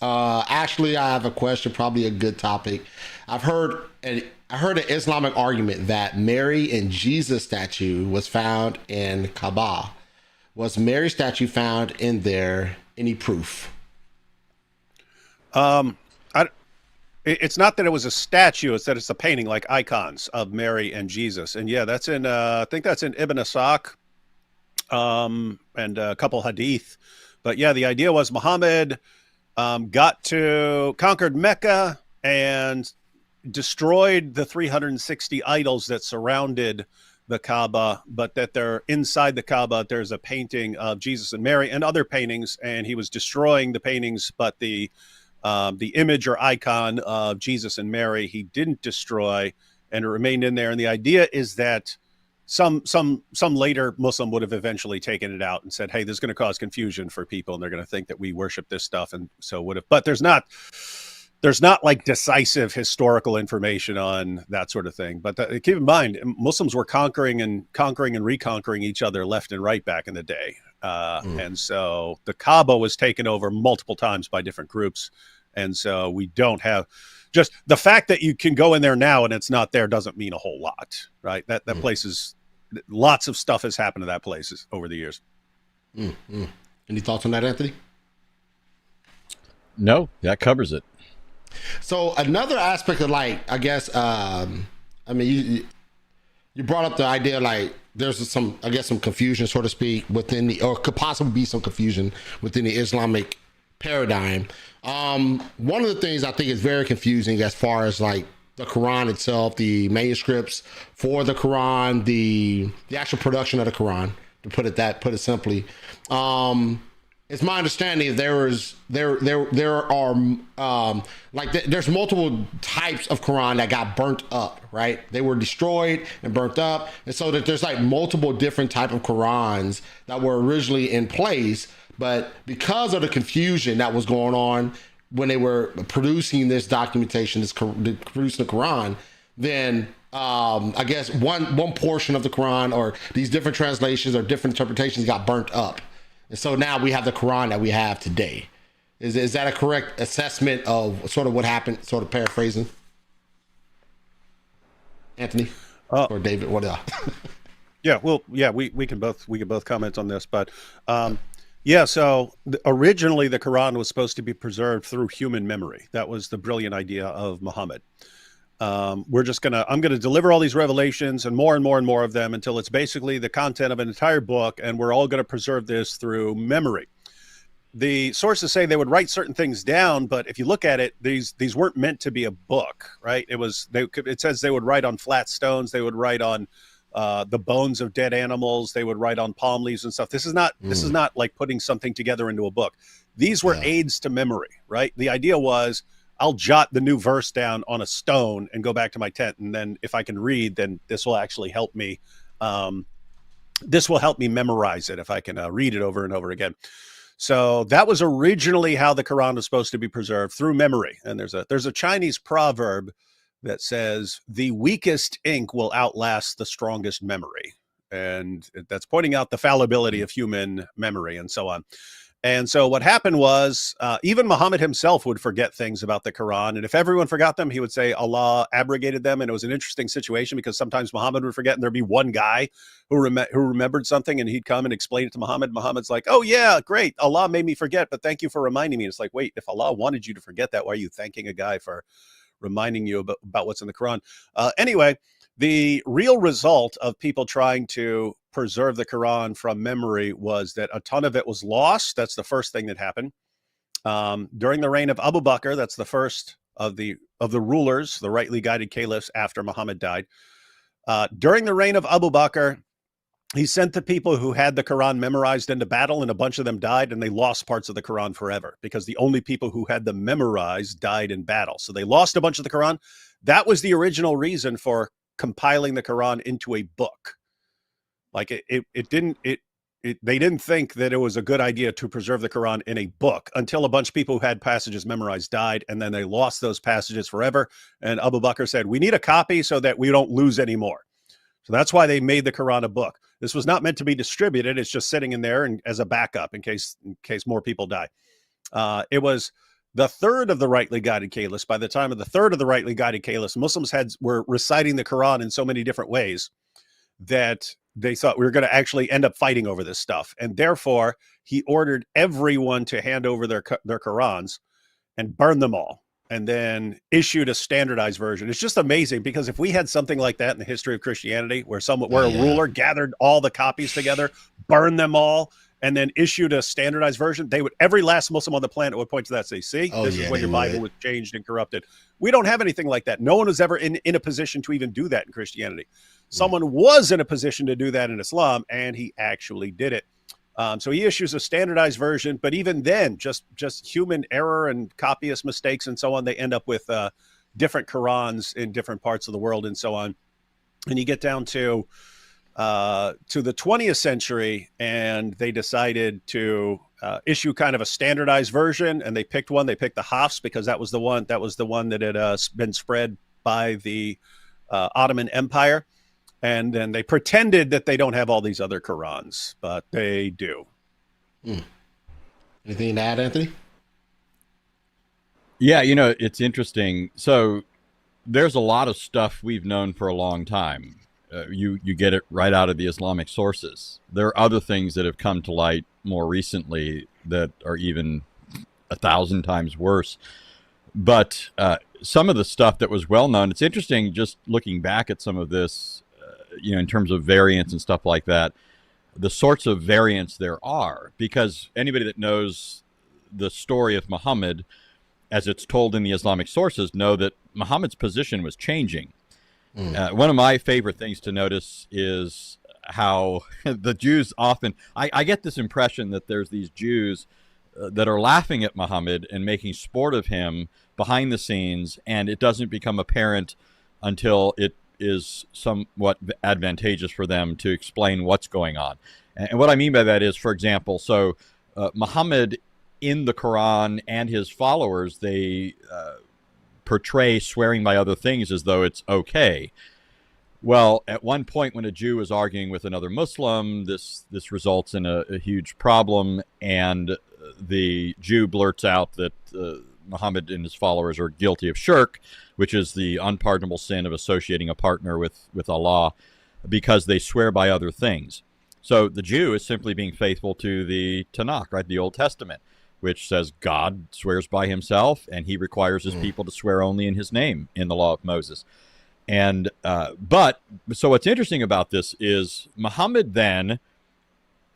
Actually, I have a question, probably a good topic. I've heard I heard an Islamic argument that Mary and Jesus statue was found in Kaaba. Was Mary's statue found in there? Any proof? Um, I, it's not that it was a statue; it's that it's a painting, like icons of Mary and Jesus. And yeah, that's in. I think that's in Ibn Asaq, and a couple hadith. But yeah, the idea was Muhammad got to conquered Mecca and destroyed the 360 idols that surrounded the Kaaba, but that they're inside the Kaaba. There's a painting of Jesus and Mary and other paintings, and he was destroying the paintings, but the image or icon of Jesus and Mary he didn't destroy, and it remained in there. And the idea is that some later Muslim would have eventually taken it out and said, "Hey, this is going to cause confusion for people, and they're going to think that we worship this stuff," and so would have. But there's not like decisive historical information on that sort of thing. But keep in mind, Muslims were conquering and reconquering each other left and right back in the day. And so the Kaaba was taken over multiple times by different groups. And so we don't have just the fact that you can go in there now and it's not there doesn't mean a whole lot, right? That place is lots of stuff has happened to that place over the years. Any thoughts on that, Anthony? No, that covers it. So another aspect of, like, I guess, I mean, you brought up the idea, like, there's some, I guess, some confusion, so to speak, within the, or could possibly be some confusion within the Islamic paradigm. One of the things I think is very confusing, as far as like the Quran itself, the manuscripts for the Quran, the actual production of the Quran, to put it simply. It's my understanding there are there's multiple types of Quran that got burnt up, right? They were destroyed and burnt up, and so that there's like multiple different type of Qurans that were originally in place, but because of the confusion that was going on when they were producing this documentation, producing the Quran, then I guess one portion of the Quran, or these different translations or different interpretations, got burnt up. And so now we have the Quran that we have today. Is that a correct assessment of sort of what happened, sort of paraphrasing? Anthony or David, what Yeah, well, yeah, we can both comment on this, but yeah, so originally the Quran was supposed to be preserved through human memory. That was the brilliant idea of Muhammad. I'm gonna deliver all these revelations and more of them until it's basically the content of an entire book, and we're all going to preserve this through memory. The sources say they would write certain things down, but if you look at it, these weren't meant to be a book, right? It says they would write on flat stones, they would write on the bones of dead animals, they would write on palm leaves and stuff. This is not like putting something together into a book. These were aids to memory, right? The idea was, I'll jot the new verse down on a stone and go back to my tent, and then if I can read, then this will actually help me. This will help me memorize it if I can read it over and over again. So that was originally how the Quran was supposed to be preserved, through memory. And there's a Chinese proverb that says, "The weakest ink will outlast the strongest memory," and that's pointing out the fallibility of human memory and so on. And so what happened was, even Muhammad himself would forget things about the Quran. And if everyone forgot them, he would say Allah abrogated them. And it was an interesting situation, because sometimes Muhammad would forget and there'd be one guy who remembered something, and he'd come and explain it to Muhammad. Muhammad's like, "Oh yeah, great. Allah made me forget, but thank you for reminding me." And it's like, wait, if Allah wanted you to forget that, why are you thanking a guy for reminding you about what's in the Quran? Anyway, the real result of people trying to preserve the Quran from memory was that a ton of it was lost. That's the first thing that happened. During the reign of Abu Bakr, that's the first of the rulers, the rightly guided caliphs after Muhammad died. During the reign of Abu Bakr, he sent the people who had the Quran memorized into battle, and a bunch of them died, and they lost parts of the Quran forever, because the only people who had them memorized died in battle. So they lost a bunch of the Quran. That was the original reason for compiling the Quran into a book. Like they didn't think that it was a good idea to preserve the Quran in a book until a bunch of people who had passages memorized died, and then they lost those passages forever. And Abu Bakr said, "We need a copy so that we don't lose any more." So that's why they made the Quran a book. This was not meant to be distributed. It's just sitting in there and as a backup in case more people die. the third of the rightly guided caliphs, by the time of the third of the rightly guided caliphs, Muslims were reciting the Quran in so many different ways that they thought we were going to actually end up fighting over this stuff. And therefore, he ordered everyone to hand over their Qurans and burn them all, and then issued a standardized version. It's just amazing, because if we had something like that in the history of Christianity, where a ruler gathered all the copies together, burned them all, and then issued a standardized version, every last Muslim on the planet would point to that and say, see, this is when your Bible was changed and corrupted. We don't have anything like that. No one was ever in a position to even do that in Christianity. Someone was in a position to do that in Islam, and he actually did it. So he issues a standardized version, but even then, just human error and copyist mistakes and so on, they end up with different Qurans in different parts of the world and so on. And you get down to the 20th century, and they decided to issue kind of a standardized version, and they picked one. They picked the Hafs because that was the one that had been spread by the Ottoman Empire. And then they pretended that they don't have all these other Qurans, but they do. Anything to add, Anthony? Yeah, it's interesting. So there's a lot of stuff we've known for a long time. You get it right out of the Islamic sources. There are other things that have come to light more recently that are even 1,000 times worse. But some of the stuff that was well known, it's interesting just looking back at some of this, in terms of variants and stuff like that, the sorts of variants there are, because anybody that knows the story of Muhammad as it's told in the Islamic sources know that Muhammad's position was changing. One of my favorite things to notice is how the Jews often, I get this impression that there's these Jews that are laughing at Muhammad and making sport of him behind the scenes, and it doesn't become apparent until it is somewhat advantageous for them to explain what's going on. And what I mean by that is, for example, Muhammad in the Quran and his followers, they portray swearing by other things as though it's okay. Well, at one point when a Jew is arguing with another Muslim, this results in a huge problem, and the Jew blurts out that Muhammad and his followers are guilty of shirk, which is the unpardonable sin of associating a partner with Allah, because they swear by other things. So the Jew is simply being faithful to the Tanakh, right, the Old Testament, which says God swears by himself, and he requires his people to swear only in his name in the law of Moses. And so what's interesting about this is Muhammad then,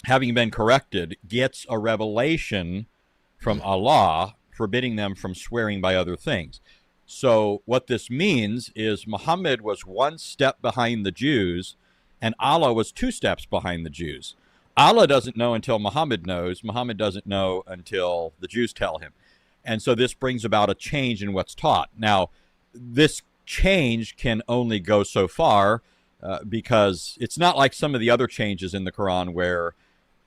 having been corrected, gets a revelation from Allah forbidding them from swearing by other things. So what this means is Muhammad was one step behind the Jews, and Allah was two steps behind the Jews. Allah doesn't know until Muhammad knows. Muhammad doesn't know until the Jews tell him. And so this brings about a change in what's taught. Now, this change can only go so far because it's not like some of the other changes in the Quran where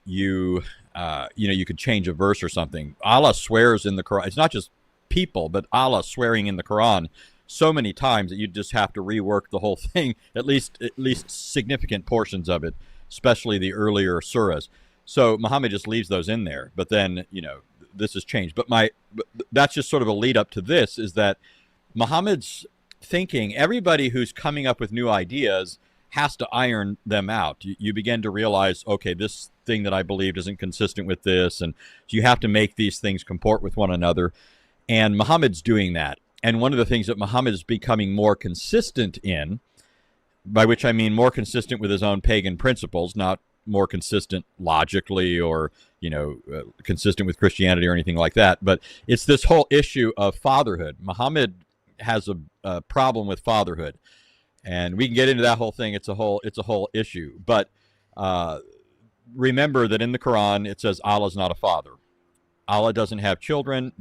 you could change a verse or something. Allah swears in the Quran. It's not just people, but Allah swearing in the Quran so many times that you just have to rework the whole thing, at least significant portions of it, especially the earlier surahs. So Muhammad just leaves those in there, but then, this has changed. But that's just sort of a lead up to this, is that Muhammad's thinking, everybody who's coming up with new ideas has to iron them out. You begin to realize, okay, this thing that I believed isn't consistent with this, and so you have to make these things comport with one another. And Muhammad's doing that. And one of the things that Muhammad is becoming more consistent in, by which I mean more consistent with his own pagan principles, not more consistent logically or, consistent with Christianity or anything like that, but it's this whole issue of fatherhood. Muhammad has a problem with fatherhood, and we can get into that whole thing. It's a whole issue. But remember that in the Quran it says Allah's not a father. Allah doesn't have children.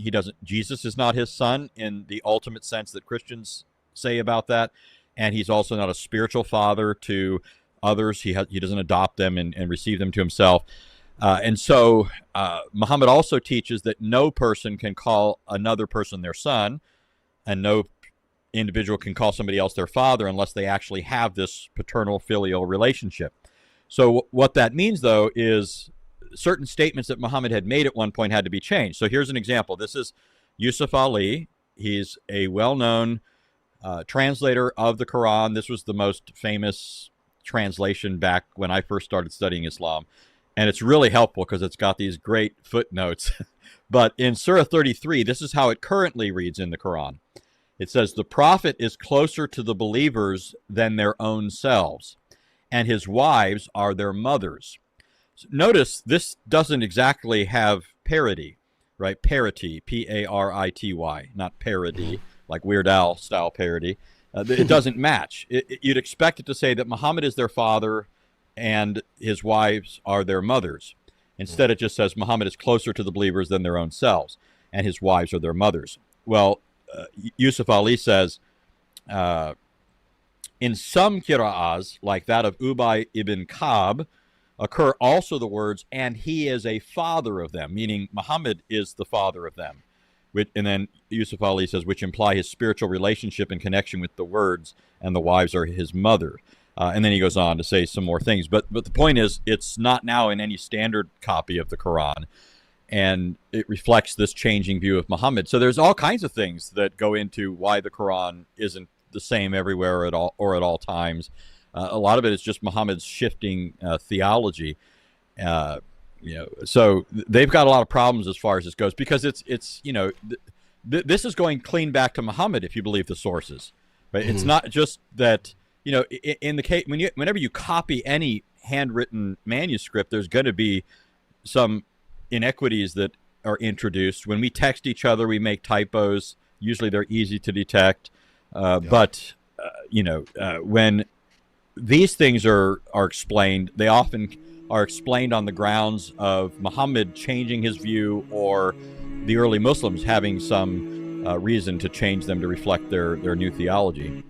Jesus is not his son in the ultimate sense that Christians say about that. And he's also not a spiritual father to others. He doesn't adopt them and receive them to himself. And so Muhammad also teaches that no person can call another person their son, and no individual can call somebody else their father unless they actually have this paternal filial relationship. So what that means, though, is certain statements that Muhammad had made at one point had to be changed. So here's an example. This is Yusuf Ali. He's a well-known translator of the Quran. This was the most famous translation back when I first started studying Islam. And it's really helpful because it's got these great footnotes. But in Surah 33, this is how it currently reads in the Quran. It says, the prophet is closer to the believers than their own selves, and his wives are their mothers. So notice this doesn't exactly have parity, right? Parity, P-A-R-I-T-Y, not parody, like Weird Al style parody. It doesn't match. You'd expect it to say that Muhammad is their father and his wives are their mothers. Instead, it just says Muhammad is closer to the believers than their own selves, and his wives are their mothers. Well, Yusuf Ali says, in some qira'ahs, like that of Ubay ibn Ka'b, occur also the words, and he is a father of them, meaning Muhammad is the father of them. And then Yusuf Ali says, which imply his spiritual relationship and connection with the words, and the wives are his mother. And then he goes on to say some more things. But the point is, it's not now in any standard copy of the Quran, and it reflects this changing view of Muhammad. So there's all kinds of things that go into why the Quran isn't the same everywhere at all times. A lot of it is just Muhammad's shifting theology. So they've got a lot of problems as far as this goes, because it's this is going clean back to Muhammad if you believe the sources, right? It's not just that. In the case, whenever you copy any handwritten manuscript, there's going to be some inequities that are introduced. When we text each other, we make typos. Usually, they're easy to detect. But when these things are explained, they often are explained on the grounds of Muhammad changing his view, or the early Muslims having some reason to change them to reflect their new theology.